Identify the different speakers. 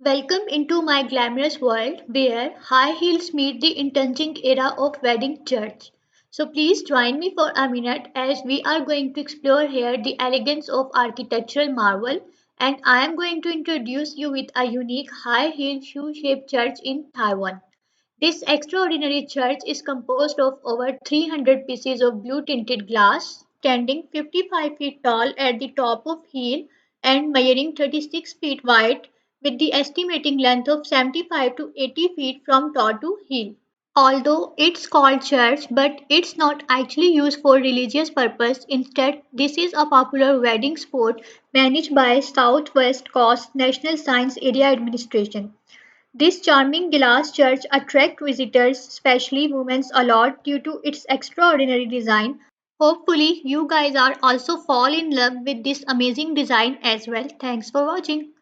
Speaker 1: Welcome into my glamorous world where high heels meet the intensive era of wedding church. So please join me for a minute as we are going to explore here the elegance of architectural marvel, and I am going to introduce you with a unique high heel shoe shaped church in Taiwan. This extraordinary church is composed of over 300 pieces of blue tinted glass, standing 55 feet tall at the top of hill and measuring 36 feet wide, with the estimating length of 75 to 80 feet from toe to heel. Although it's called church, but it's not actually used for religious purpose. Instead, this is a popular wedding spot managed by Southwest Coast National Science Area Administration. This charming glass church attracts visitors, especially women a lot due to its extraordinary design. Hopefully, you guys are also fall in love with this amazing design as well. Thanks for watching.